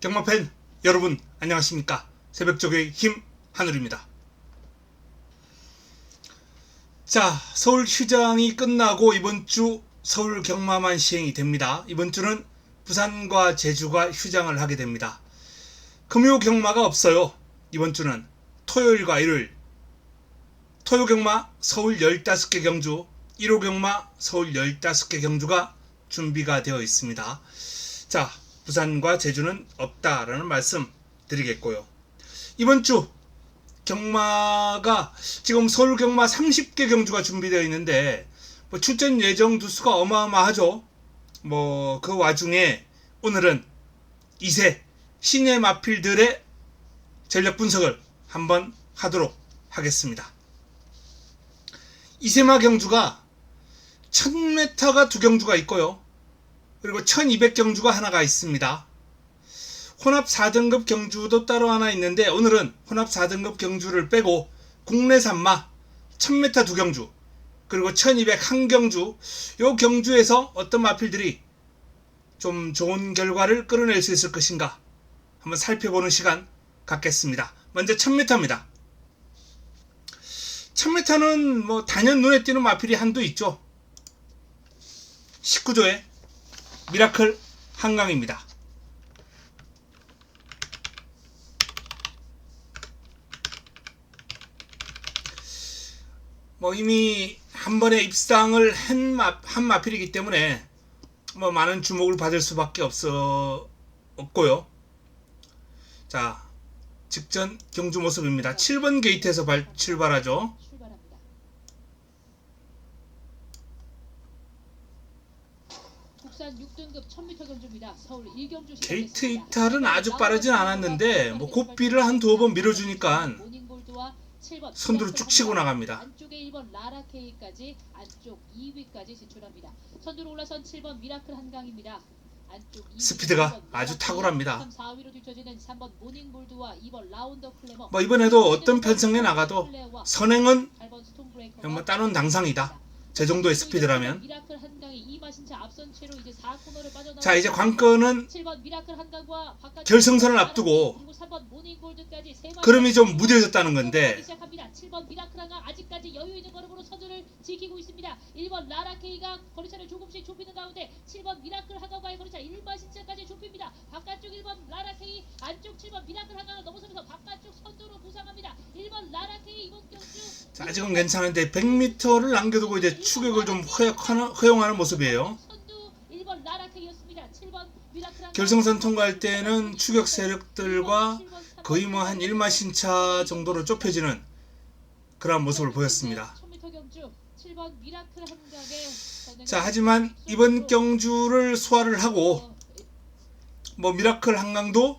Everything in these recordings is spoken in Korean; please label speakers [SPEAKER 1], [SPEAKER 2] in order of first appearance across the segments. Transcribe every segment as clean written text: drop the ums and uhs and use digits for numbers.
[SPEAKER 1] 경마팬 여러분 안녕하십니까. 새벽적의 힘 한울입니다. 자, 서울 휴장이 끝나고 이번주 서울 경마만 시행이 됩니다. 이번주는 부산과 제주가 휴장을 하게 됩니다. 금요 경마가 없어요. 이번주는 토요일과 일요일 토요 경마 서울 15개 경주, 1호 경마 서울 15개 경주가 준비가 되어 있습니다. 자, 부산과 제주는 없다라는 말씀 드리겠고요. 이번주 경마가 지금 서울 경마 30개 경주가 준비되어 있는데 출전 예정 두수가 어마어마하죠. 그 와중에 오늘은 2세 신예 마필들의 전력 분석을 한번 하도록 하겠습니다. 2세마 경주가 1000m가 두 경주가 있고요. 그리고 1200 경주가 하나가 있습니다. 혼합 4등급 경주도 따로 하나 있는데 오늘은 혼합 4등급 경주를 빼고 국내 3마 1000m 두 경주 그리고 1200 한 경주, 요 경주에서 어떤 마필들이 좀 좋은 결과를 끌어낼 수 있을 것인가 한번 살펴보는 시간 갖겠습니다. 먼저 1000m입니다. 1000m는 단연 눈에 띄는 마필이 한두 있죠. 19조의 미라클 한강입니다. 이미 한 번에 입상을 한 마필이기 때문에 많은 주목을 받을 수밖에 없고요. 자, 직전 경주 모습입니다. 7번 게이트에서 출발하죠. 게이트 이탈은 아주 빠르진 않았는데 고삐를 한 두어 번 밀어주니까 선두로 쭉 치고 나갑니다.
[SPEAKER 2] 안쪽에 1번 라라케이까지 안쪽 2위까지 진출합니다. 선두로 올라선 7번 미라클 한강입니다.
[SPEAKER 1] 스피드가 아주 탁월합니다.
[SPEAKER 2] 4위로 뒤처지는 3번 모닝볼드와 2번 라운더 클레머.
[SPEAKER 1] 이번에도 어떤 편성에 나가도 선행은 따놓은 당상이다. 제 정도의 스피드라면. 자, 이제 관건은 결승선을 앞두고 걸음이 좀 무뎌졌다는 건데
[SPEAKER 2] 7번 미라클 한강 아직까지 여유 있는 걸음으로 선두를 지키고 있습니다. 1번 라라케이가 거리차를 조금씩 좁히는 가운데 7번 미라클 한강과의 거리차 1마신차까지 좁힙니다. 바깥쪽 1번 라라케이, 안쪽 7번 미라클 한강을 넘어서면서 바깥쪽 선두로 부상합니다. 1번 라라케이 이번 경주.
[SPEAKER 1] 자, 아직은 괜찮은데 100m를 남겨두고 이제 추격을 좀 허용하는 모습이에요.
[SPEAKER 2] 선두 1번 라라케이였습니다. 7번 미라클
[SPEAKER 1] 결승선 통과할 때는 추격 세력들과 거의 한 1마신차 정도로 좁혀지는 그런 모습을 보였습니다. 자, 하지만 이번 경주를 소화를 하고 미라클 한강도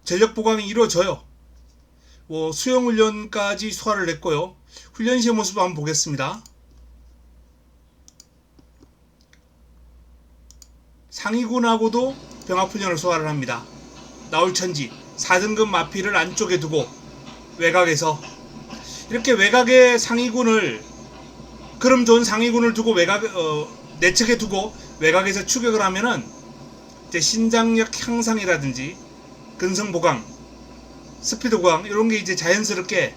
[SPEAKER 1] 전력 보강이 이루어져요. 수영 훈련까지 소화를 했고요. 훈련 시의 모습도 한번 보겠습니다. 상위군하고도 병합 훈련을 소화를 합니다. 나올천지 4등급 마필을 안쪽에 두고 외곽에서 이렇게 외곽에 상위군을 그럼 좋은 상위군을 두고 내측에 두고 외곽에서 추격을 하면은 이제 신장력 향상이라든지 근성 보강, 스피드 보강 이런 게 이제 자연스럽게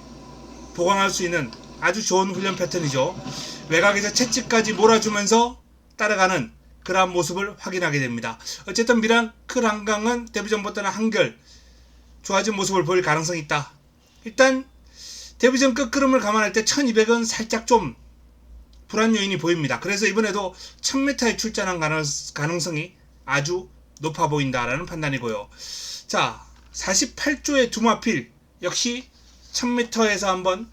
[SPEAKER 1] 보강할 수 있는 아주 좋은 훈련 패턴이죠. 외곽에서 채찍까지 몰아주면서 따라가는 그러한 모습을 확인하게 됩니다. 어쨌든 미라클 한강은 데뷔전보다는 한결 좋아진 모습을 보일 가능성이 있다. 일단 데뷔전 끝걸음을 감안할 때 1200은 살짝 좀 불안 요인이 보입니다. 그래서 이번에도 1000m에 출전한 가능성이 아주 높아 보인다라는 판단이고요. 자, 48조의 두 마필 역시 1000m에서 한번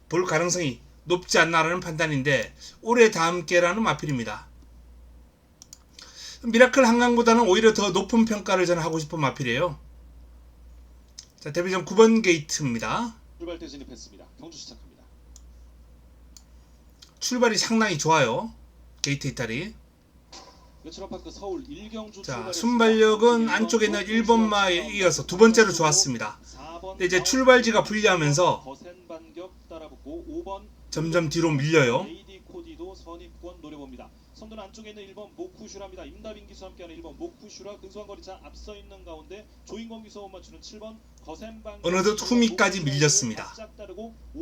[SPEAKER 1] 볼 가능성이 높지 않나라는 판단인데 올해 다 함께라는 마필입니다. 미라클 한강보다는 오히려 더 높은 평가를 저는 하고 싶은 마필이에요. 자, 데뷔전 9번 게이트입니다.
[SPEAKER 3] 출발대 진입했습니다. 경주 시작합니다.
[SPEAKER 1] 출발이 상당히 좋아요. 게이트 이탈이.
[SPEAKER 3] 외출업파크 서울 1경주.
[SPEAKER 1] 자, 순발력은 안쪽에 있는 1번마에 이어서 두 번째로 좋았습니다. 근데 이제 출발지가 불리하면서 점점 뒤로 밀려요.
[SPEAKER 3] 코디도 선입권 노려봅니다. 선두는 안쪽에 있는 1번 모쿠슈라입니다. 임다빈 기수와 함께하는 1번 모쿠슈라 근소한 거리차 앞서 있는 가운데 조인권 기수와 맞추는 7번 거센방
[SPEAKER 1] 어느덧 후미까지 밀렸습니다.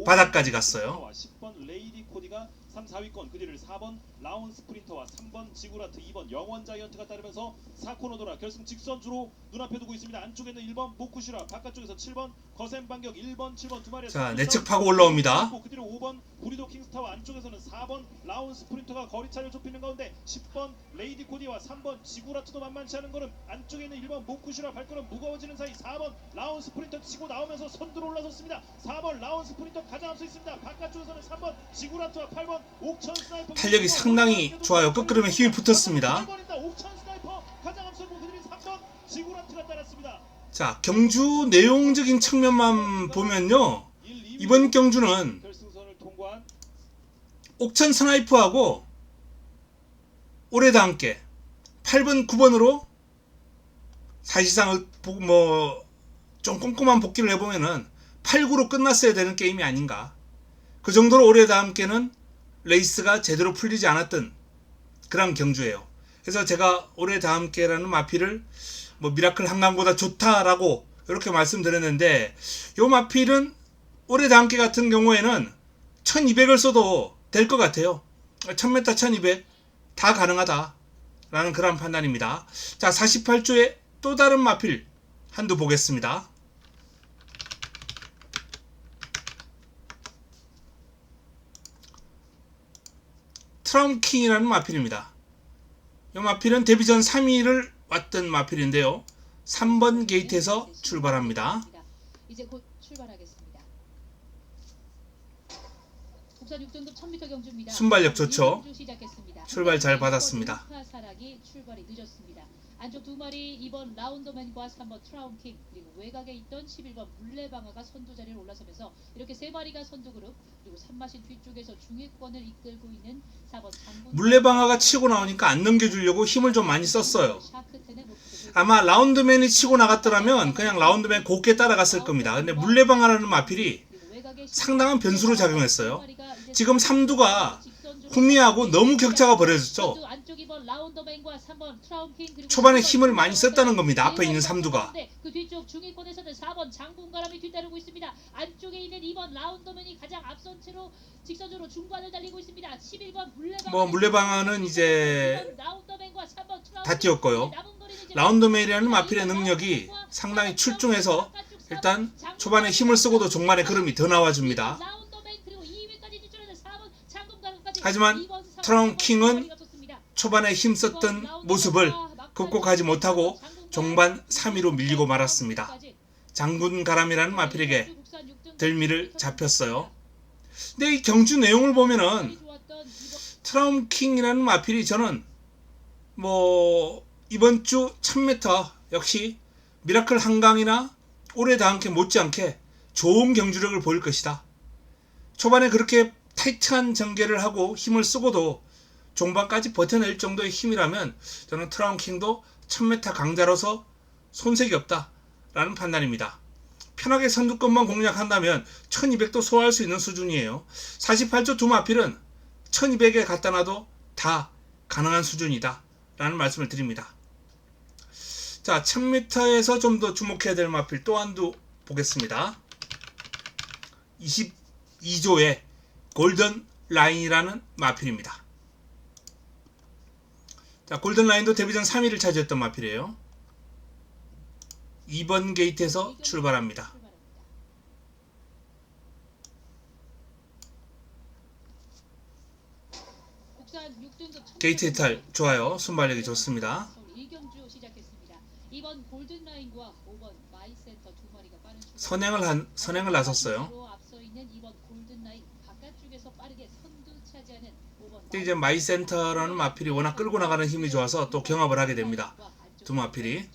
[SPEAKER 1] 바닥까지 갔어요.
[SPEAKER 3] 10번 레이디 코디가 3, 4위권 그 뒤를 4번 라온 스프린터와 3번 지구라트 2번 영원 자이언트가 따르면서 4코너 돌아 결승 직선주로 눈앞에 두고 있습니다. 안쪽에 있는 1번 모쿠슈라 바깥쪽에서 7번 거센 반격 1번 7번 두 마리
[SPEAKER 1] 자, 내측 파고 올라옵니다.
[SPEAKER 3] 그 뒤로 5번 구리도 킹스타와 안쪽에서는 4번 라온 스프린터가 거리차를 좁히는 가운데 10번 레이디 코디와 3번 지구라트도 만만치 않은 걸음 안쪽에 있는 1번 모쿠슈라 발걸음 무거워지는 사이 4번 라온 스프린터 치고 나오면서 선두로 올라섰습니다. 4번 라온 스프린터 가장 앞서 있습니다. 바깥쪽에서는 3번 지구라트와 8번 옥천 스나이퍼
[SPEAKER 1] 탄력이 상당히 좋아요. 끝그름에 힘이 붙었습니다.
[SPEAKER 3] 8번입니다. 옥천 스나이퍼 가장 앞서고 그들이 3번 지구라트가 따랐습니다.
[SPEAKER 1] 자, 경주 내용적인 측면만 보면요, 이번 경주는
[SPEAKER 3] 결승선을 통과한
[SPEAKER 1] 옥천 스나이퍼하고 올해다 함께 8번 9번으로 사실상 좀 꼼꼼한 복귀를 해보면은 8구로 끝났어야 되는 게임이 아닌가. 그 정도로 올해다 함께는 레이스가 제대로 풀리지 않았던 그런 경주예요. 그래서 제가 올해다 함께라는 마필을 미라클 한강보다 좋다라고 이렇게 말씀드렸는데, 요 마필은 올해다 함께 같은 경우에는 1200을 써도 될 것 같아요. 1000m 1200 다 가능하다라는 그런 판단입니다. 자, 48조의 또 다른 마필 한두 보겠습니다. 트라움킹이라는 마필입니다. 이 마필은 데뷔전 3위를 왔던 마필인데요. 3번 게이트에서 출발합니다.
[SPEAKER 2] 이제 곧 출발하겠습니다. 국산 6등급 1000m 경주입니다.
[SPEAKER 1] 순발력 좋죠.
[SPEAKER 2] 경주 시작했습니다.
[SPEAKER 1] 출발 잘 받았습니다.
[SPEAKER 2] 사락이 출발이 늦었습니다. 안쪽 두 마리 2번 라운더맨과 3번 트라운킹, 그리고 외곽에 있던 11번 물레방아가 선두 자리에 올라서면서 이렇게 세 마리가 선두 그룹, 그리고 산마신 뒤쪽에서 중위권을 이끌고 있는 4번 장군.
[SPEAKER 1] 물레방아가 치고 나오니까 안 넘겨주려고 힘을 좀 많이 썼어요. 아마 라운드맨이 치고 나갔더라면 그냥 라운드맨 곱게 따라갔을 겁니다. 근데 물레방아라는 마필이 상당한 변수로 작용했어요. 지금 3두가 후미하고 너무 격차가 벌어졌죠. 초반에 힘을 많이 썼다는 겁니다. 앞에 있는 3두가.
[SPEAKER 2] 그 뒤쪽 중위권에서는 4번 장군가람이 뒤따르고 있습니다. 안쪽에 있는 2번 라운더맨이 가장 앞선 채로 직선으로 중반을 달리고 있습니다. 11번
[SPEAKER 1] 물레방아는 이제 다 뛰었고요. 라운더맨이라는 마필의 능력이 상당히 출중해서 일단 초반에 힘을 쓰고도 종반에 흐름이 더 나와줍니다. 하지만 트라운킹은 초반에 힘썼던 모습을 극복하지 못하고 종반 3위로 밀리고 말았습니다. 장군가람이라는 마필에게 덜미를 잡혔어요. 근데 이 경주 내용을 보면은 트라운킹이라는 마필이 저는 이번 주 1000m 역시 미라클 한강이나 올해다 함께 못지않게 좋은 경주력을 보일 것이다. 초반에 그렇게 타이트한 전개를 하고 힘을 쓰고도 종반까지 버텨낼 정도의 힘이라면 저는 트라운킹도 1000m 강자로서 손색이 없다라는 판단입니다. 편하게 선두권만 공략한다면 1200도 소화할 수 있는 수준이에요. 48조 두 마필은 1200에 갖다 놔도 다 가능한 수준이다 라는 말씀을 드립니다. 자, 1000m에서 좀 더 주목해야 될 마필 또 한두 보겠습니다. 22조의 골든 라인이라는 마필입니다. 자, 골든 라인도 데뷔전 3위를 차지했던 마필이에요. 2번 게이트에서 출발합니다. 게이트 이탈 좋아요. 순발력이 좋습니다.
[SPEAKER 2] 1경주 시작했습니다. 2번 골든 라인과 5번 마이센터 두 마리가 빠른
[SPEAKER 1] 선행을 나섰어요.
[SPEAKER 2] 앞서 있는 2번 골든 라인 바깥쪽에서 빠르게 선두 차지하는 5번.
[SPEAKER 1] 근데 이제 마이센터라는 마필이 워낙 끌고 나가는 힘이 좋아서 또 경합을 하게 됩니다. 두 마필이.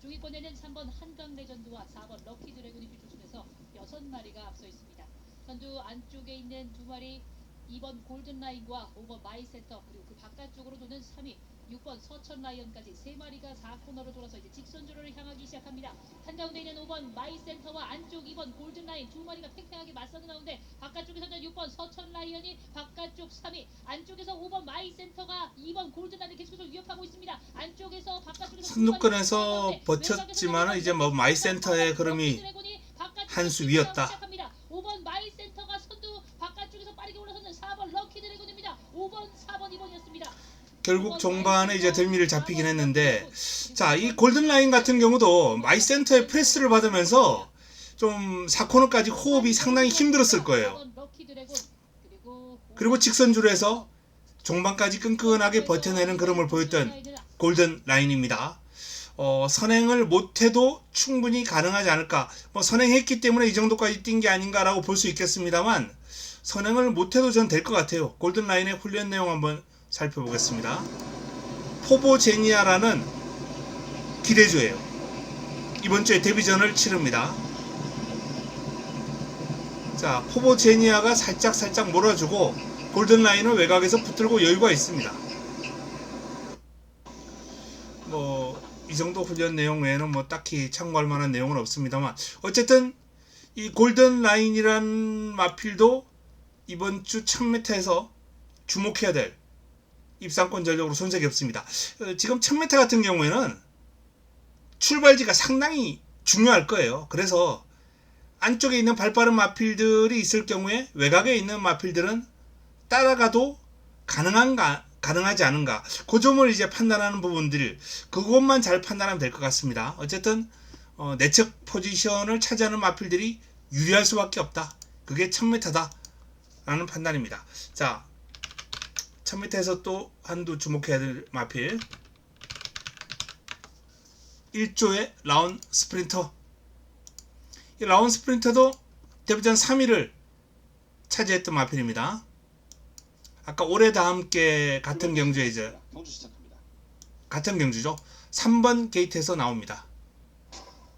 [SPEAKER 2] 중위권에는 3번 한강 레전드와 4번 럭키 드래곤이 뒤쫓으면서 6마리가 앞서 있습니다. 선두 안쪽에 있는 두 마리 2번 골든 라인과 5번 마이센터, 그리고 그 바깥쪽으로 도는 3위 6번 서천 라이언까지 3마리가 4코너로 돌아서 이제 직선주로를 향하기 시작합니다. 한가운데 있는 5번 마이센터와 안쪽 2번 골든라인 2마리가 팽팽하게 맞서는 가운데 바깥쪽에서는 6번 서천 라이언이 바깥쪽 3위, 안쪽에서 5번 마이센터가 2번 골든라인을 계속해서 위협하고 있습니다. 안쪽에서 바깥쪽에서
[SPEAKER 1] 선두권에서 버텼지만 이제 뭐 마이센터의 흐름이 한 수 위였다.
[SPEAKER 2] 5번 마이센터가 선두 바깥쪽에서 빠르게 올라서는 4번 럭키 드래곤입니다. 5번, 4번, 2번이었습니다.
[SPEAKER 1] 결국 종반에 이제 덜미를 잡히긴 했는데, 자, 이 골든라인 같은 경우도 마이센터의 프레스를 받으면서 좀 4코너까지 호흡이 상당히 힘들었을 거예요. 그리고 직선줄에서 종반까지 끈끈하게 버텨내는 그림을 보였던 골든라인입니다. 선행을 못해도 충분히 가능하지 않을까. 뭐 선행했기 때문에 이 정도까지 뛴 게 아닌가라고 볼 수 있겠습니다만, 선행을 못해도 전 될 것 같아요. 골든라인의 훈련 내용 한번 살펴보겠습니다. 포보제니아라는 기대주예요. 이번 주에 데뷔전을 치릅니다. 자, 포보제니아가 살짝 몰아주고 골든라인을 외곽에서 붙들고 여유가 있습니다. 뭐 이 정도 훈련 내용 외에는 뭐 딱히 참고할 만한 내용은 없습니다만, 어쨌든 이 골든라인이란 마필도 이번 주 1000m에서 주목해야 될 입상권 전력으로 손색이 없습니다. 지금 1000m 같은 경우에는 출발지가 상당히 중요할 거예요. 그래서 안쪽에 있는 발빠른 마필들이 있을 경우에 외곽에 있는 마필들은 따라가도 가능하지 않은가, 그 점을 이제 판단하는 부분들, 그것만 잘 판단하면 될 것 같습니다. 어쨌든 내측 포지션을 차지하는 마필들이 유리할 수밖에 없다. 그게 1000m다 라는 판단입니다. 자, 1000m에서 또 한두 주목해야 될 마필, 1조의 라운 스프린터. 이 라운 스프린터도 데뷔전 3위를 차지했던 마필입니다. 아까 올해 다 함께 같은 경주에 이제
[SPEAKER 3] 경주 시작합니다.
[SPEAKER 1] 같은 경주죠. 3번 게이트에서 나옵니다.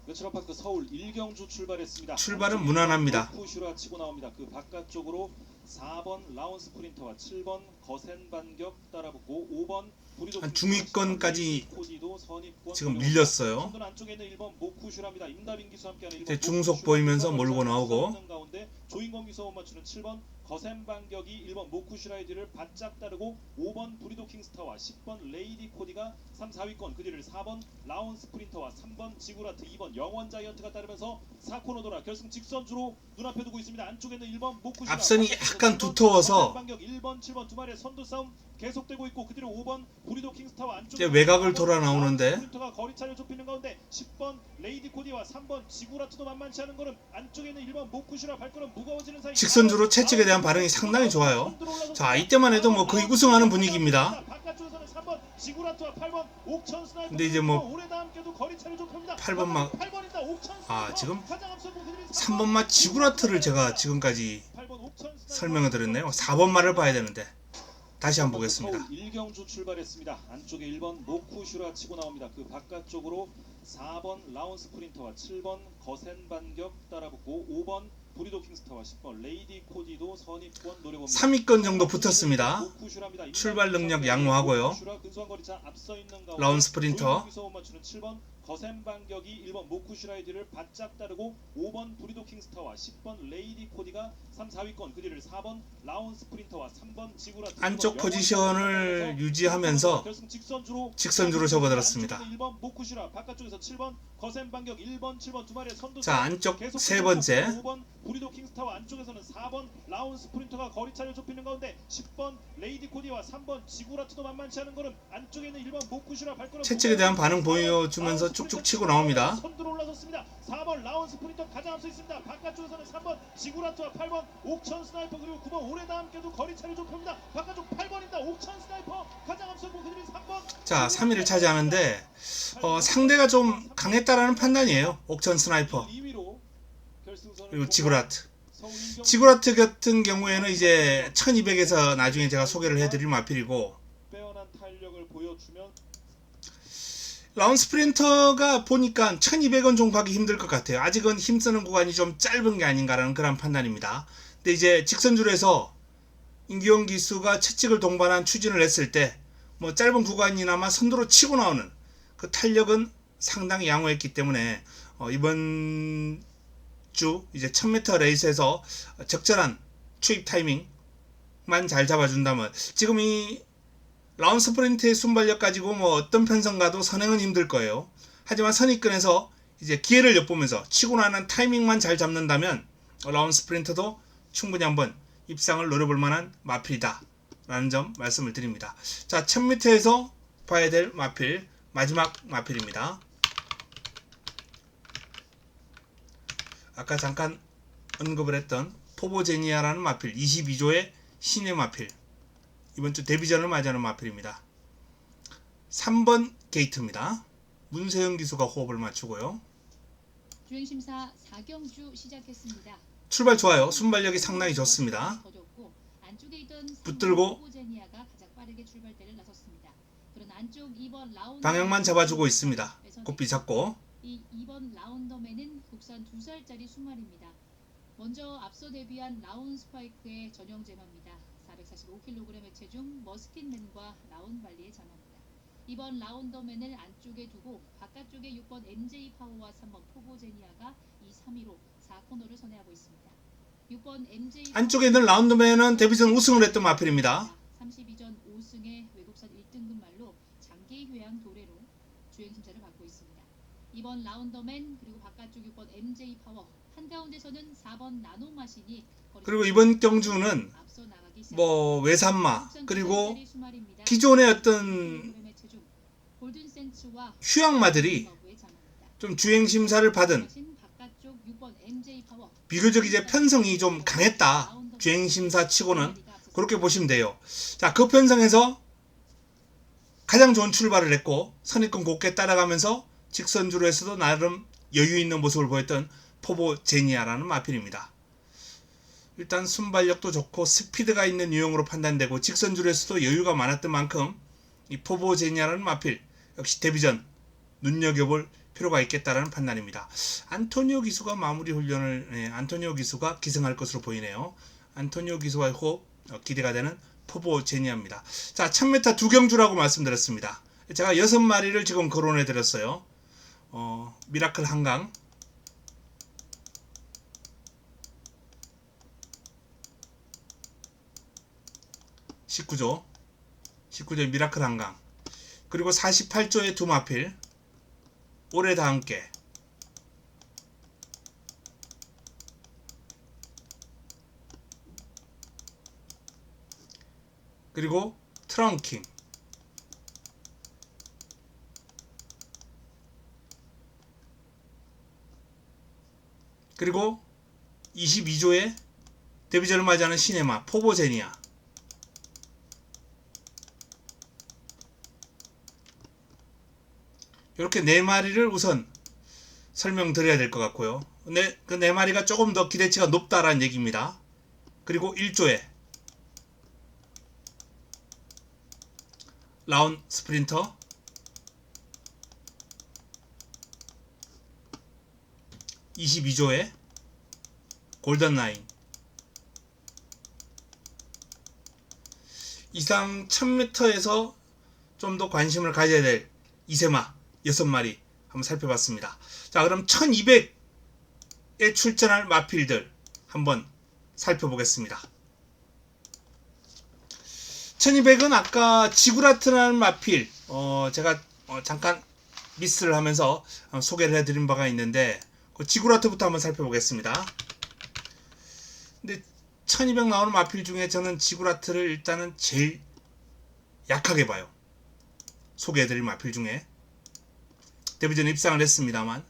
[SPEAKER 3] 내추럴파크 서울 1경주 출발했습니다.
[SPEAKER 1] 출발은 무난합니다.
[SPEAKER 3] 푸슈라 치고 나옵니다. 그 바깥쪽으로 4번 라운 스프린터와 7번 거센 반격 따라붙고 5번
[SPEAKER 1] 한 중위권까지 지금 밀렸어요. 이제 중속 보이면서 몰고 나오고,
[SPEAKER 3] 조인공 기소 맞추는 7번 거센 반격이 1번 모쿠슈라이드를 바짝 따르고 5번 브리도 킹스타와 10번 레이디 코디가 3, 4위권, 그 뒤를 4번 라운 스프린터와 3번 지구라트, 2번 영원 자이언트가 따르면서 4코너 돌아 결승 직선주로 눈앞에 두고 있습니다. 안쪽에는 1번 모쿠슈라,
[SPEAKER 1] 앞선이 약간 두터워서
[SPEAKER 3] 반격 1번, 7번 두 마리의 선두 싸움 계속되고 있고, 그 뒤로 5번 브리도 킹스타와 안쪽에
[SPEAKER 1] 이제 외곽을 돌아 나오는데,
[SPEAKER 3] 스프린터가 거리차를 좁히는 가운데 10번 레이디 코디와 3번 지구라트도 만만치 않은 걸음, 안쪽에 있는 1번 모쿠슈라 발걸음 무거워지는 사이
[SPEAKER 1] 직선주로 채찍에 대한 반응이 상당히 좋아요. 자, 이때만 해도 뭐 거의 우승하는 분위기입니다. 근데 이제 뭐 8번 막, 지금 3번 마 지구라트를 제가 지금까지 설명을 드렸네요. 4번 말을 봐야 되는데 다시 한번 보겠습니다.
[SPEAKER 3] 1경주 출발했습니다. 안쪽에 1번 모쿠슈라 치고 나옵니다. 그 바깥쪽으로 4번 라운 스프린터와 7번 거센 반격 따라붙고 5번 브리도 킹스타와 10번 레이디 코디도 선입권 노려봅니다.
[SPEAKER 1] 3위권 정도 붙었습니다. 출발 능력 양호하고요. 라운 스프린터,
[SPEAKER 3] 거센 반격이 1번 모쿠슈라이드를 바짝 따르고 5번 브리도 킹스타와 10번 레이디 코디가 3, 4위권, 그 뒤를 4번 라운 스프린터와 3번 지구라트,
[SPEAKER 1] 안쪽 포지션을 유지하면서 직선주로 접어들었습니다.
[SPEAKER 3] 1번 모쿠슈라 바깥쪽에서 7번 거센 반격 1번, 7번 두 마리의 선두.
[SPEAKER 1] 자, 안쪽 세 번째
[SPEAKER 3] 5번 브리도 킹스타와 안쪽에서는 4번 라운 스프린터가 거리차를 좁히는 가운데 10번 레이디 코디와 3번 지구라트도 만만치 않은 걸음, 안쪽에 있는 1번 모쿠슈라 발걸음
[SPEAKER 1] 채찍에 대한 반응 보여주면서 쭉쭉 치고 나옵니다.
[SPEAKER 3] 선두로 올라섰습니다. 4번 라운 스프린터 가장 앞서 있습니다. 바깥쪽에서는 3번 지구라트와 8번 옥천 스나이퍼, 그리고 9번 올해다 함께도 거리차를 좁힙니다. 바깥쪽 8번입니다. 옥천 스나이퍼 가장 앞서고, 그들이 3번.
[SPEAKER 1] 자, 3위를 차지하는데 상대가 좀 강했다라는 판단이에요. 옥천 스나이퍼 그리고 지구라트. 지구라트 같은 경우에는 이제 1200에서 나중에 제가 소개를 해드릴 마필이고,
[SPEAKER 3] 빼어난 탄력을 보여주면
[SPEAKER 1] 라운 스프린터가 보니까 1200원 종파하기 힘들 것 같아요. 아직은 힘쓰는 구간이 좀 짧은 게 아닌가라는 그런 판단입니다. 근데 이제 직선줄에서 임기용 기수가 채찍을 동반한 추진을 했을 때 뭐 짧은 구간이나마 선두로 치고 나오는 그 탄력은 상당히 양호했기 때문에 이번 주 이제 1000m 레이스에서 적절한 추입 타이밍만 잘 잡아준다면, 지금 이 라운 스프린트의 순발력 가지고 뭐 어떤 편성 가도 선행은 힘들 거예요. 하지만 선입근에서 이제 기회를 엿보면서 치고 나는 타이밍만 잘 잡는다면 라운 스프린트도 충분히 한번 입상을 노려볼 만한 마필이다 라는 점 말씀을 드립니다. 자, 1000m에서 봐야 될 마필, 마지막 마필입니다. 아까 잠깐 언급을 했던 포보제니아라는 마필, 22조의 신의 마필, 이번 주 데뷔전을 맞이하는 마필입니다. 3번 게이트입니다. 문세영 기수가 호흡을 맞추고요.
[SPEAKER 2] 주행심사 4경주 시작했습니다.
[SPEAKER 1] 출발 좋아요. 순발력이 상당히 좋습니다.
[SPEAKER 2] 안쪽에 있던
[SPEAKER 1] 붙들고
[SPEAKER 2] 포보제니아가 가장 빠르게 출발대를 나섰습니다. 그런 안쪽 2번 라운드
[SPEAKER 1] 방향만 잡아주고 있습니다. 고삐 잡고.
[SPEAKER 2] 이 2번 라운더맨은 국산 2살짜리 수말입니다. 먼저 앞서 데뷔한 라운 스파이크의 전용 제마입니다. 445kg의 체중 머스킨맨과 라운 발리의 자마입니다. 2번 라운더맨을 안쪽에 두고 바깥쪽에 6번 MJ 파워와 3번 포보제니아가 2, 3위로 4코너를 선회하고 있습니다. 6번 MJ
[SPEAKER 1] 안쪽에 있는 라운드맨은 데뷔전 우승을 했던 마필입니다.
[SPEAKER 2] 32전 5승의 외국산 1등급 말로 장기 휴양 도래로 주행 심사를 받고 있습니다. 2번 라운더맨 그리고 바깥쪽 6번 MJ 파워, 한가운데서는 4번 나노마신이
[SPEAKER 1] 그리고 이번 경주는 뭐 외산마 그리고 기존의 어떤 휴양마들이 좀 주행심사를 받은 비교적 이제 편성이 좀 강했다, 주행심사 치고는 그렇게 보시면 돼요. 자, 그 편성에서 가장 좋은 출발을 했고 선입금 곱게 따라가면서 직선주로에서도 나름 여유 있는 모습을 보였던 포보제니아라는 마필입니다. 일단 순발력도 좋고 스피드가 있는 유형으로 판단되고 직선주로에서도 여유가 많았던 만큼 이 포보제니아라는 마필 역시 데뷔전 눈여겨볼 필요가 있겠다라는 판단입니다. 안토니오 기수가 마무리 훈련을 안토니오 기수가 기승할 것으로 보이네요. 안토니오 기수와의 호흡 기대가 되는 포보제니아입니다. 자, 1000m 두 경주라고 말씀드렸습니다. 제가 6마리를 지금 거론해 드렸어요. 미라클 한강, (19조) 미라클 한강, 그리고 48조의 두 마필 올해 다 함께, 그리고 트렁킹, 그리고 22조의 데뷔전을 맞이하는 시네마 포보제니아, 이렇게 4마리를 우선 설명드려야 될 것 같고요. 그 4마리가 조금 더 기대치가 높다라는 얘기입니다. 그리고 1조에 라운 스프린터, 22조에 골든라인, 이상 1000m에서 좀 더 관심을 가져야 될 이세마 6마리 한번 살펴봤습니다. 자, 그럼 1200에 출전할 마필들 한번 살펴보겠습니다. 1200은 아까 지구라트라는 마필 제가 잠깐 미스를 하면서 소개를 해드린 바가 있는데 그 지구라트부터 한번 살펴보겠습니다. 근데 1200 나오는 마필 중에 저는 지구라트를 일단은 제일 약하게 봐요. 소개해드릴 마필 중에. 데뷔전에 입상을 했습니다만,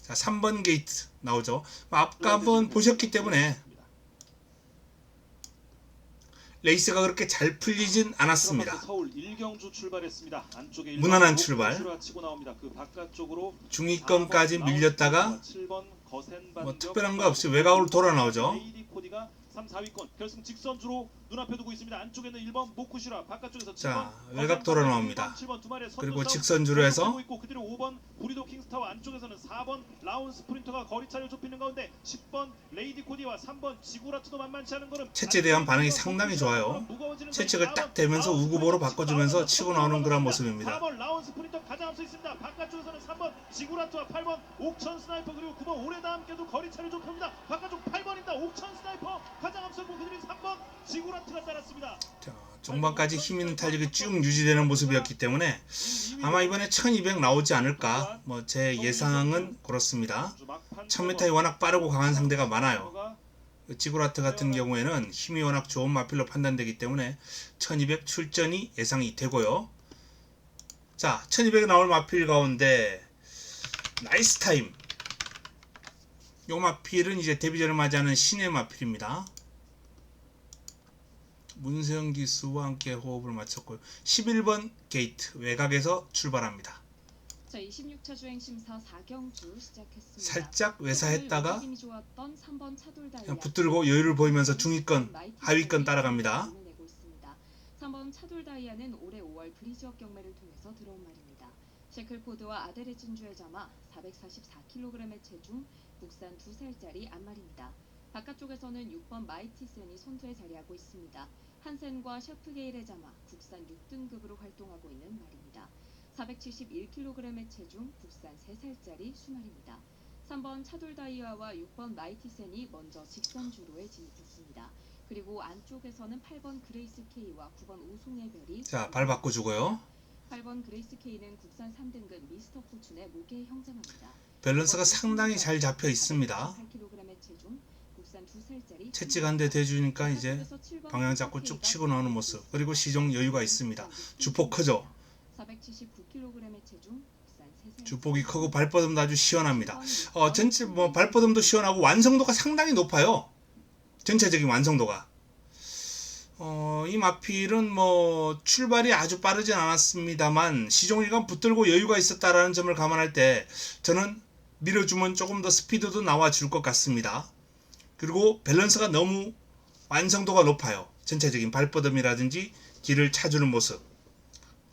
[SPEAKER 1] 자, 3번 게이트 나오죠. 아까 한번 보셨기 때문에 레이스가 그렇게 잘 풀리진 않았습니다.
[SPEAKER 3] 서울 1경주 출발했습니다. 안쪽에
[SPEAKER 1] 무난한 출발.
[SPEAKER 3] 치고 나옵니다. 그 바깥쪽으로
[SPEAKER 1] 중위권까지 밀렸다가 뭐 특별한 거 없이 외곽으로 돌아 나오죠.
[SPEAKER 3] 3, 4위권 결승 직선주로 눈앞에 두고 있습니다. 안쪽에는 1번 모쿠시라, 바깥쪽에서 7번
[SPEAKER 1] 자, 외곽 돌아 나옵니다.
[SPEAKER 3] 7번 두 마리의 선두
[SPEAKER 1] 그리고
[SPEAKER 3] 싸움
[SPEAKER 1] 직선주로 해서
[SPEAKER 3] 계속되고 있고, 그뒤로 5번 부리도 킹스타와 안쪽에서는 4번 라운 스프린터가 거리차를 좁히는 가운데 10번 레이디 코디와 3번 지구라트도 만만치 않은 걸음.
[SPEAKER 1] 채찍에 대한 반응이 상당히 좋아요. 채찍을 딱 대면서 우구보로 바꿔주면서 치고 나오는 그런 모습입니다.
[SPEAKER 3] 4번 라운 스프린터 가장 앞서 있습니다. 바깥쪽에서는 3번 지구라트와 8번 옥천 스나이퍼, 그리고 9번 올해다 함께도 거리차를 좁힙니다. 바깥쪽 8번입니다. 옥천 스나이퍼 가장 앞서고, 그들이 3번 지구라트가 따랐습니다.
[SPEAKER 1] 자, 종반까지 힘 있는 탄력이 쭉 유지되는 모습이었기 때문에 아마 이번에 1200 나오지 않을까, 뭐 제 예상은 그렇습니다. 1000m이 워낙 빠르고 강한 상대가 많아요. 지구라트 같은 경우에는 힘이 워낙 좋은 마필로 판단되기 때문에 1200 출전이 예상이 되고요. 자, 1200 나올 마필 가운데 나이스 타임, 요 마필은 이제 데뷔전을 맞이하는 신의 마필입니다. 문세영 기수와 함께 호흡을 맞췄고요. 11번 게이트 외곽에서 출발합니다.
[SPEAKER 4] 자, 26차 주행 심사 4경주 시작했습니다.
[SPEAKER 1] 살짝 외사했다가
[SPEAKER 4] 움직임이 좋았던 3번 차돌다이아,
[SPEAKER 1] 그냥 붙들고 여유를 보이면서 중위권, 하위권 따라갑니다.
[SPEAKER 4] 3번 차돌다이아는 올해 5월 브리즈업 경매를 통해서 들어온 말입니다. 셰클포드와 아델의 진주의 자마 444kg의 체중, 국산 2살짜리 암말입니다. 바깥쪽에서는 6번 마이티센이 선두에 자리하고 있습니다. 한센과 샤프게일의 자마, 국산 6등급으로 활동하고 있는 말입니다. 471kg의 체중, 국산 3살짜리 수말입니다. 3번 차돌다이아와 6번 마이티센이 먼저 직선주로에 진입했습니다. 그리고 안쪽에서는 8번 그레이스 K와 9번 우송의 별이,
[SPEAKER 1] 자, 발 바꿔주고요.
[SPEAKER 4] 8번 그레이스 K는 국산 3등급 미스터 포춘의 모계 형제입니다.
[SPEAKER 1] 밸런스가 상당히 잘 잡혀 있습니다.
[SPEAKER 4] 8kg의 체중, 국산 2살짜리
[SPEAKER 1] 채찍 한 대 대주니까 이제 방향 잡고 쭉 치고 나오는 모습, 그리고 시종 여유가 있습니다. 주폭 크죠?
[SPEAKER 4] 479kg의 체중, 국산 3살.
[SPEAKER 1] 주폭이 크고 발버듬도 아주 시원합니다. 전체 뭐 발버듬도 시원하고 완성도가 상당히 높아요. 전체적인 완성도가. 이 마필은 뭐 출발이 아주 빠르진 않았습니다만 시종일관 붙들고 여유가 있었다라는 점을 감안할 때 저는 밀어주면 조금 더 스피드도 나와줄 것 같습니다. 그리고 밸런스가 너무 완성도가 높아요. 전체적인 발버듬이라든지 길을 차주는 모습,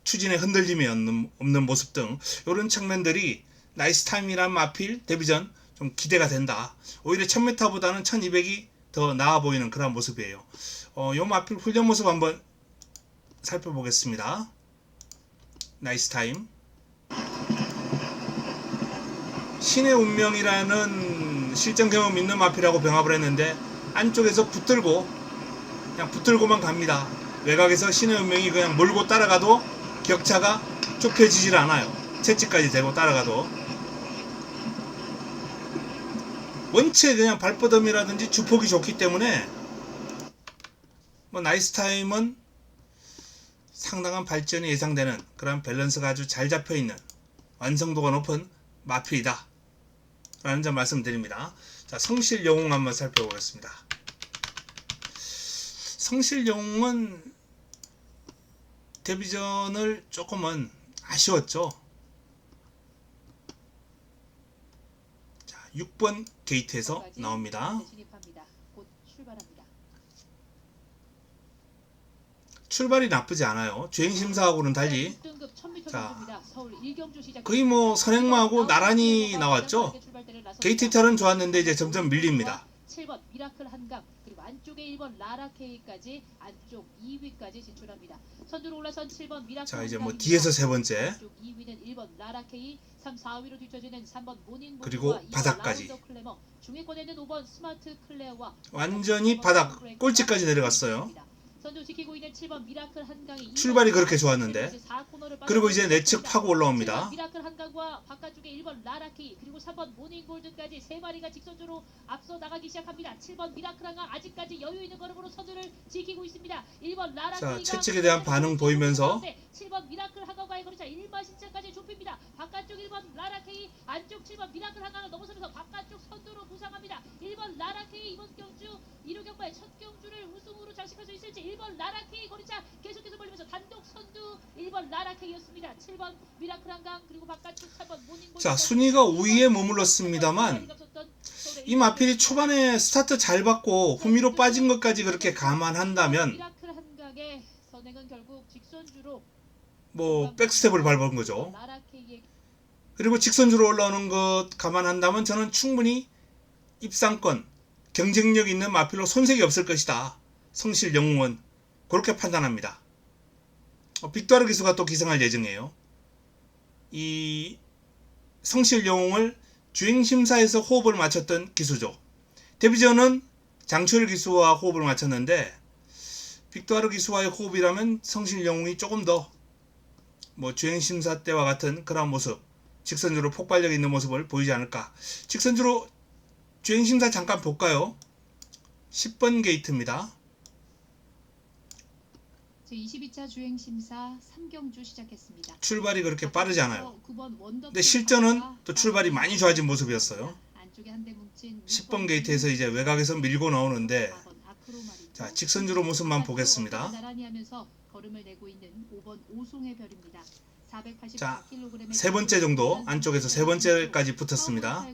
[SPEAKER 1] 추진의 흔들림이 없는 모습 등 이런 측면들이 나이스 타임이란 마필 데뷔전 좀 기대가 된다. 오히려 1000m보다는 1200이 더 나아 보이는 그런 모습이에요. 요 마필 훈련 모습 한번 살펴보겠습니다. 나이스 타임. 신의 운명이라는 실전 경험 있는 마필하고 병합을 했는데 안쪽에서 그냥 붙들고만 갑니다. 외곽에서 신의 운명이 그냥 몰고 따라가도 격차가 좁혀지질 않아요. 채찍까지 대고 따라가도. 원체 그냥 발버듬이라든지 주폭이 좋기 때문에 뭐 나이스 타임은 상당한 발전이 예상되는 그런 밸런스가 아주 잘 잡혀있는 완성도가 높은 마필이다 라는 점 말씀드립니다. 자, 성실영웅 한번 살펴보겠습니다. 성실영웅은 데뷔전을 조금은 아쉬웠죠. 자, 6번 게이트에서 나옵니다.
[SPEAKER 2] 진입합니다. 곧 출발합니다.
[SPEAKER 1] 출발이 나쁘지 않아요. 주행심사하고는 달리
[SPEAKER 2] 등급 1000m
[SPEAKER 1] 자,
[SPEAKER 2] 선수입니다. 서울 1경주 시작.
[SPEAKER 1] 거의 뭐 선행마하고 나란히 나왔죠. 게이트 이탈은 좋았는데 이제 점점 밀립니다.
[SPEAKER 2] 7번 미라클 한강, 그리고 안쪽에 1번 라라 K까지 안쪽 2위까지 진출합니다. 선두로 올라선 7번 미라클.
[SPEAKER 1] 자, 이제 뭐
[SPEAKER 2] 한강입니다.
[SPEAKER 1] 뒤에서 세 번째,
[SPEAKER 2] 안쪽 2위는 1번 라라 K, 3, 4위로 뒤쳐지는 3번 모닝
[SPEAKER 1] 그리고 바닥까지.
[SPEAKER 2] 클레머, 중위권에는 5번 스마트 클레어와
[SPEAKER 1] 완전히 바닥 꼴찌까지 내려갔어요.
[SPEAKER 2] 선두 지키고 있는 7번 미라클 한강이
[SPEAKER 1] 출발이 그렇게 좋았는데. 그리고 이제 내측 파고 올라옵니다.
[SPEAKER 2] 미라클 한강과 바깥쪽에 1번 라라키, 그리고 3번 모닝골드까지 세 마리가 직선주로 앞서 나가기 시작합니다. 7번 미라클 한강 아직까지 여유 있는 걸음으로 선두를 지키고 있습니다. 1번 라라키가
[SPEAKER 1] 자, 채찍에 대한 반응 보이면서
[SPEAKER 2] 7번 미라클 한강과의 거리차 1마신차까지 좁힙니다. 바깥쪽 1번 라라케이, 안쪽 7번 미라클 한강을 넘어서면서 바깥쪽 선두로 부상합니다. 1번 라라케이 이번 경주 1호 경마의 첫 경주를 우승으로 장식할 수 있을지. 1번 라라케이 거리차 계속해서 벌리면서 단독 선두 1번 라라케이였습니다. 7번 미라클 한강, 그리고 바깥쪽 3번 모닝
[SPEAKER 1] 자, 순위가 5위에 머물렀습니다만 이 마필이 초반에 스타트 잘 받고 후미로 빠진 것까지 그렇게 감안한다면
[SPEAKER 2] 미라클 한강의 선행은 결국 직선주로
[SPEAKER 1] 뭐 백스텝을 밟은 거죠.
[SPEAKER 2] 라라케이의
[SPEAKER 1] 그리고 직선주로 올라오는 것 감안한다면 저는 충분히 입상권, 경쟁력 있는 마필로 손색이 없을 것이다. 성실 영웅은 그렇게 판단합니다. 빅토르 기수가 또 기승할 예정이에요. 이 성실 영웅을 주행심사에서 호흡을 맞췄던 기수죠. 데뷔전은 장철 기수와 호흡을 맞췄는데 빅토르 기수와의 호흡이라면 성실 영웅이 조금 더 뭐 주행심사 때와 같은 그런 모습, 직선주로 폭발력 있는 모습을 보이지 않을까. 직선주로 주행심사 잠깐 볼까요? 10번 게이트입니다.
[SPEAKER 2] 제22차 주행심사 3경주 시작했습니다.
[SPEAKER 1] 출발이 그렇게 빠르지 않아요.
[SPEAKER 2] 9번 원더
[SPEAKER 1] 근데 실전은 또 출발이 많이 좋아진 모습이었어요.
[SPEAKER 2] 안쪽에 한 대 뭉친
[SPEAKER 1] 10번 게이트에서 이제 외곽에서 밀고 나오는데 자, 직선주로 모습만 보겠습니다.
[SPEAKER 2] 나란히 하면서 걸음을 내고 있는 5번 오송의 별입니다.
[SPEAKER 1] 자, 세 번째 정도 안쪽에서 세 번째까지 붙었습니다.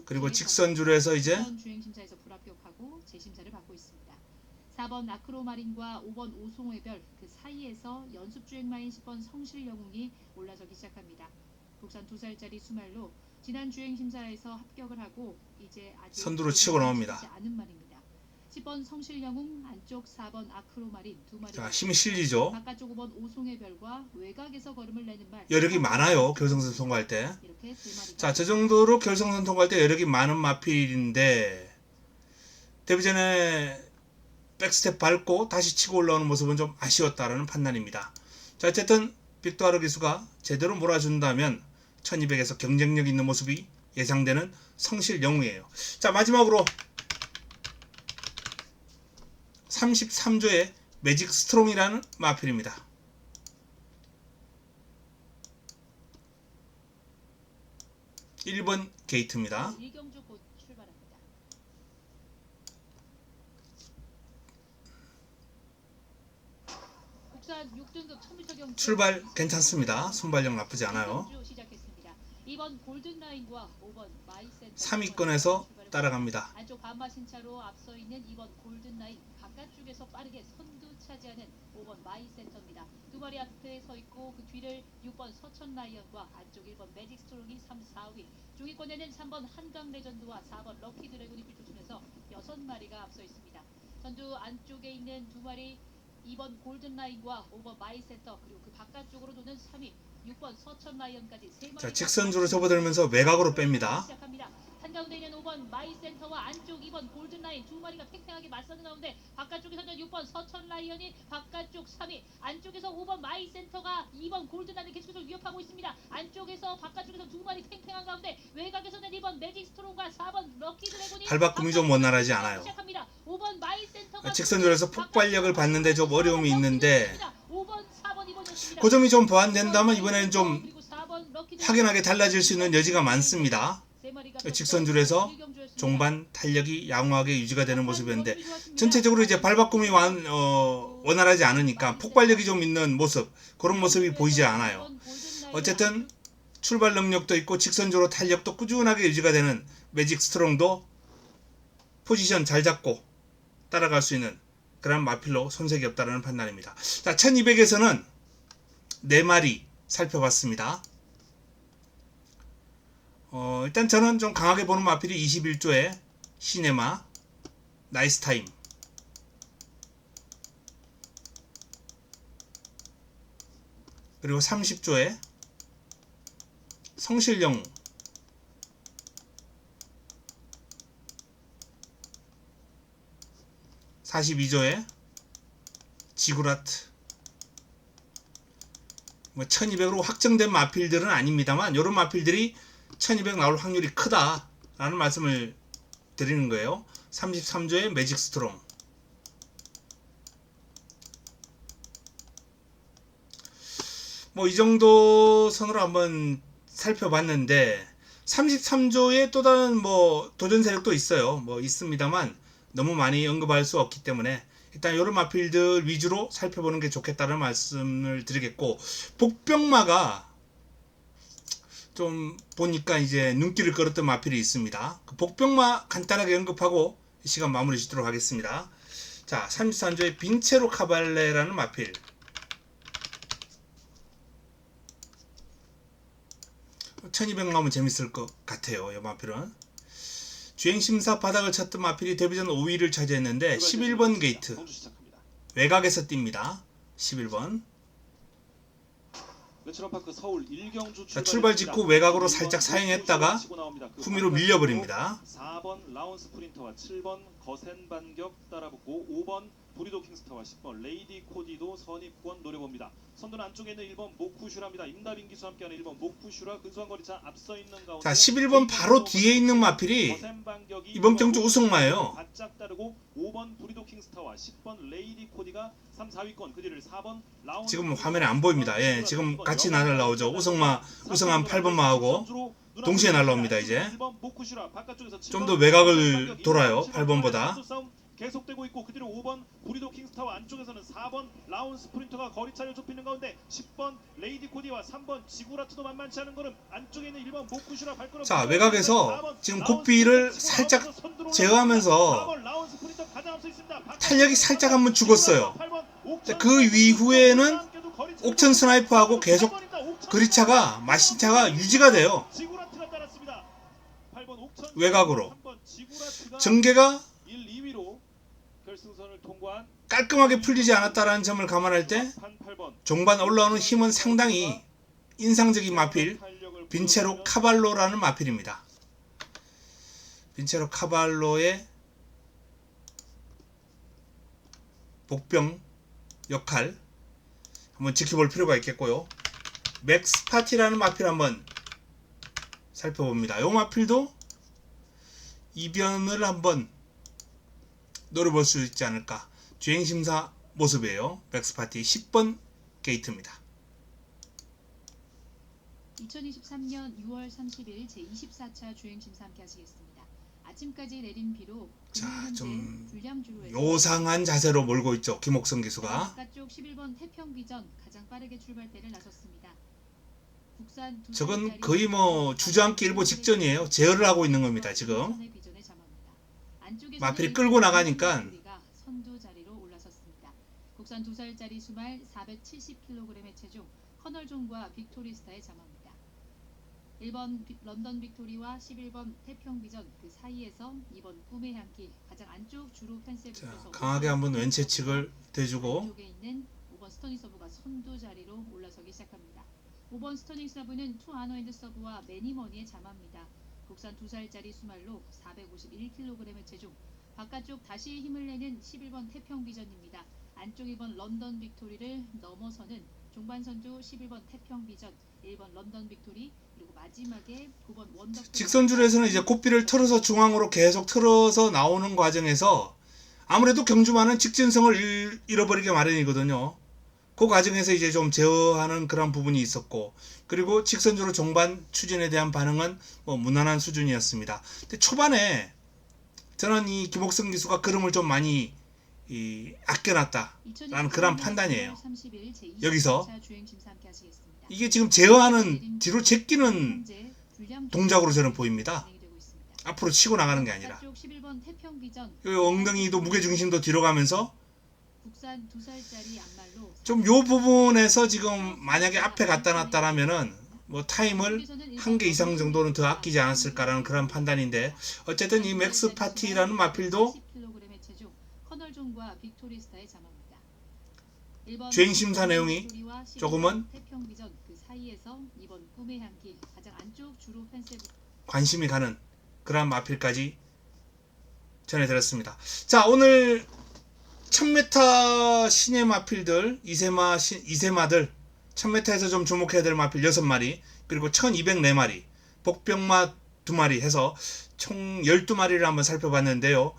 [SPEAKER 1] 그리고 직선주로 해서 이제
[SPEAKER 2] 주행심사에서 불합격하고 재심사를 받고 있습니다. 4번 아크로마린과 5번 오송의 별 그 사이에서 연습 주행마인 10번 성실 영웅이 올라서기 시작합니다. 국산 2살짜리 수말로 지난 주행심사에서 합격을 하고 이제 아직
[SPEAKER 1] 선두로 치고 나옵니다.
[SPEAKER 2] 않은 말입니다. 10번 성실 영웅 안쪽 4번 아크로마린 두 마리.
[SPEAKER 1] 자, 힘이 실리죠.
[SPEAKER 2] 바깥쪽 5번 오송의 별과 외곽에서 걸음을 내는 말.
[SPEAKER 1] 여력이 많아요. 결승선 통과할 때.
[SPEAKER 2] 이렇게 세 마리가
[SPEAKER 1] 자, 저 정도로 결승선 통과할 때 여력이 많은 마필인데 데뷔전에 백스텝 밟고 다시 치고 올라오는 모습은 좀 아쉬웠다라는 판단입니다. 자, 어쨌든 빅토르 기수가 제대로 몰아준다면 1200에서 경쟁력 있는 모습이 예상되는 성실 영웅이에요. 자, 마지막으로 33조의 매직 스트롱이라는 마필입니다. 1번 게이트입니다.
[SPEAKER 2] 1경주 곧 출발합니다. 국산 6등급 1000m 경주
[SPEAKER 1] 출발 괜찮습니다. 순발력 나쁘지 않아요.
[SPEAKER 2] 1경주 시작했습니다. 2번 골든라인과 5번 마이센터
[SPEAKER 1] 3위권에서 따라갑니다.
[SPEAKER 2] 안쪽 반마 신차로 앞서 있는 2번 골든라인 바깥쪽에서 빠르게 선두 차지하는 5번 마이센터입니다. 두 마리 앞에 서 있고 그 뒤를 6번 서천라이언과 안쪽 1번 매직 스트롱이 3, 4위 중위권에는 3번 한강 레전드와 4번 럭키 드래곤이 쫓으면서 6마리가 앞서 있습니다. 선두 안쪽에 있는 두 마리 2번 골든라인과 5번 마이센터 그리고 그 바깥쪽으로 도는 3위 6번 서천라이언까지 3마리.
[SPEAKER 1] 자, 직선주로 접어들면서 외곽으로 뺍니다.
[SPEAKER 2] 시작합니다. 한가운데 있는 5번 마이센터와 안쪽 2번 골든라인 두 마리가 팽팽하게 맞서는 가운데 바깥쪽에서는 6번 서천라이언이 바깥쪽 3위 안쪽에서 5번 마이센터가 2번 골든라인을 계속해서 위협하고 있습니다. 안쪽에서 바깥쪽에서 두 마리 팽팽한 가운데 외곽에서는 2번 매직 스트롱과 4번 럭키 드래곤이
[SPEAKER 1] 발바꿈이 좀 원활하지 않아요.
[SPEAKER 2] 시작합니다. 5번 마이센터가
[SPEAKER 1] 직선주로에서 폭발력을 받는데 좀 어려움이 있는데
[SPEAKER 2] 5번, 4번, 2번이었습니다.
[SPEAKER 1] 그 점이 좀 보완된다면 이번에는 좀 확연하게 달라질 수 있는 여지가 많습니다. 직선주로 해서 종반 탄력이 양호하게 유지가 되는 모습이었는데 전체적으로 이제 발바꿈이 원활하지 않으니까 폭발력이 좀 있는 모습 그런 모습이 보이지 않아요. 어쨌든 출발 능력도 있고 직선주로 탄력도 꾸준하게 유지가 되는 매직 스트롱도 포지션 잘 잡고 따라갈 수 있는 그런 마필로 손색이 없다는 판단입니다. 자, 1200에서는 4마리 살펴봤습니다. 일단 저는 좀 강하게 보는 마필이 21조의 시네마, 나이스 타임, 그리고 30조의 성실영웅, 42조의 지구라트. 1200으로 확정된 마필들은 아닙니다만 이런 마필들이 1200 나올 확률이 크다라는 말씀을 드리는 거예요. 33조의 매직 스트롱, 뭐 이 정도 선으로 한번 살펴봤는데 33조의 또 다른 뭐 도전 세력도 있어요. 뭐 있습니다만 너무 많이 언급할 수 없기 때문에 일단 이런 마필들 위주로 살펴보는 게 좋겠다는 말씀을 드리겠고, 복병마가 좀 보니까 이제 눈길을 끌었던 마필이 있습니다. 그 복병마 간단하게 언급하고 시간 마무리 짓도록 하겠습니다. 자, 33조의 빈체로 카발레라는 마필. 1200 나오면 재밌을 것 같아요. 이 마필은. 주행심사 바닥을 쳤던 마필이 데뷔전 5위를 차지했는데 11번 게이트
[SPEAKER 3] 선수 시작합니다.
[SPEAKER 1] 외곽에서 뜁니다. 11번.
[SPEAKER 3] 내추럴파크 서울 일경주
[SPEAKER 1] 자, 출발 직후 외곽으로 살짝 사행했다가 후미로 밀려버립니다.
[SPEAKER 3] 4번 라운 스프린터와 7번 거센 반격 따라붙고 5번 브리도 킹스타와 10번 레이디 코디도 선입권 노려봅니다. 선두는 안쪽에 있는 1번 모쿠슈라입니다. 임다빈 기수와 함께하는 1번 모쿠슈라 근소한 거리차 앞서 있는 가운데
[SPEAKER 1] 자, 11번 바로 뒤에 있는 마필이
[SPEAKER 3] 거센 반격이
[SPEAKER 1] 이번 경주 우승마예요.
[SPEAKER 3] 바짝 따르고 5번 브리도 킹스타와 10번 레이디 코디가 3, 4위권 그 뒤를 4번 라운
[SPEAKER 1] 지금 화면에 안 보입니다. 예, 지금 같이 날라오죠. 우승한 8번마하고 동시에 날라옵니다. 이제 좀 더 외곽을 돌아요. 8번보다.
[SPEAKER 3] 계속되고 있고 그 뒤로 5번 브리도 킹스타와 안쪽에서는 4번 라운 스프린터가 거리차를 좁히는 가운데 10번 레이디 코디와 3번 지구라트도 만만치 않은 거는 안쪽에 있는 1번 모쿠슈라 발걸음.
[SPEAKER 1] 자, 외곽에서 지금 고삐를 살짝 제어하면서 탄력이 살짝 한번 죽었어요. 자, 그 이후에는 옥천 스나이퍼하고 계속 그리차가 마신차가 유지가 돼요. 외곽으로 전개가 깔끔하게 풀리지 않았다는 점을 감안할 때 종반 올라오는 힘은 상당히 인상적인 마필 빈체로 카발로라는 마필입니다. 빈체로 카발로의 복병 역할 한번 지켜볼 필요가 있겠고요. 맥스파티라는 마필 한번 살펴봅니다. 이 마필도 이변을 한번 노려볼 수 있지 않을까. 주행심사 모습이에요. 맥스파티 10번 게이트입니다.
[SPEAKER 2] 2023년 6월 30일 제24차 주행심사 함께 하시겠습니다. 아침까지 내린 비로
[SPEAKER 1] 자, 좀
[SPEAKER 2] 불량주로에서
[SPEAKER 1] 요상한 자세로 몰고 있죠. 김옥성 기수가.
[SPEAKER 2] 바깥쪽 11번 태평비전 가장 빠르게 출발대를 나섰습니다. 국산 두
[SPEAKER 1] 저건
[SPEAKER 2] 살짜리
[SPEAKER 1] 거의 뭐 주저앉기 일보 직전이에요. 제어를 하고 있는 겁니다. 지금
[SPEAKER 2] 선의 비전에 잠합니다. 안쪽에서는
[SPEAKER 1] 마필이 끌고 나가니까
[SPEAKER 2] 선두 자리로 올라섰습니다. 국산 2살짜리 수말 470kg의 체중 커널존과 빅토리스타에 잠합니다. 1번 런던 빅토리와 11번 태평비전 그 사이에서 2번 꿈의 향기 가장 안쪽 주로 펜스에
[SPEAKER 1] 자,
[SPEAKER 2] 붙어서
[SPEAKER 1] 강하게 한번 왼채측을 대주고
[SPEAKER 2] 안쪽에 있는 5번 스터닝 서브가 선두 자리로 올라서기 시작합니다. 5번 스터닝 서브는 투 아노핸드 서브와 매니머니에 잠합니다. 국산 2살짜리 수말로 451kg의 체중 바깥쪽 다시 힘을 내는 11번 태평비전입니다. 안쪽 1번 런던 빅토리를 넘어서는 종반선두 11번 태평비전 1번 런던 빅토리 그리고 마지막에 9번 원더풀
[SPEAKER 1] 직선줄에서는 이제 고삐를 틀어서 중앙으로 계속 틀어서 나오는 과정에서 아무래도 경주마는 직진성을 잃어버리게 마련이거든요. 그 과정에서 이제 좀 제어하는 그런 부분이 있었고 그리고 직선주로 종반 추진에 대한 반응은 뭐 무난한 수준이었습니다. 근데 초반에 저는 이 김옥성 기수가 걸음을 좀 많이 아껴놨다라는 그런 판단이에요. 여기서 이게 지금 제어하는 뒤로 제끼는 동작으로 저는 보입니다. 앞으로 치고 나가는 게 아니라 이 엉덩이도 무게중심도 뒤로 가면서 좀 요 부분에서 지금 만약에 앞에 갖다 놨다라면은 뭐 타임을 1개 이상 정도는 더 아끼지 않았을까라는 그런 판단인데 어쨌든 이 맥스 파티라는 마필도 주행심사 내용이 조금은 관심이 가는 그런 마필까지 전해드렸습니다. 자, 오늘 1000m 신의 마필들 2세마들 1000m에서 좀 주목해야 될 마필 6마리 그리고 1204마리 복병마 2마리 해서 총 12마리를 한번 살펴봤는데요.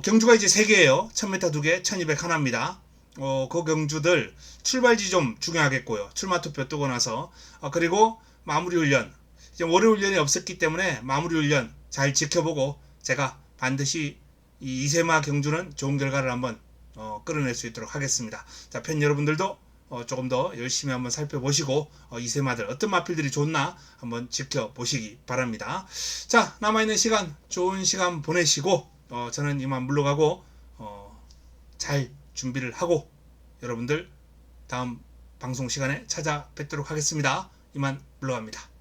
[SPEAKER 1] 경주가 이제 3개예요. 1000m 2개 1200 하나입니다. 그 경주들 출발지 좀 중요하겠고요. 출마투표 뜨고 나서 그리고 마무리 훈련 이제 월요 훈련이 없었기 때문에 마무리 훈련 잘 지켜보고 제가 반드시 이 2세마 경주는 좋은 결과를 한번 끌어낼 수 있도록 하겠습니다. 자, 팬 여러분들도 조금 더 열심히 한번 살펴보시고 이세마들 어떤 마필들이 좋나 한번 지켜보시기 바랍니다. 자, 남아있는 시간 좋은 시간 보내시고 저는 이만 물러가고 잘 준비를 하고 여러분들 다음 방송 시간에 찾아뵙도록 하겠습니다. 이만 물러갑니다.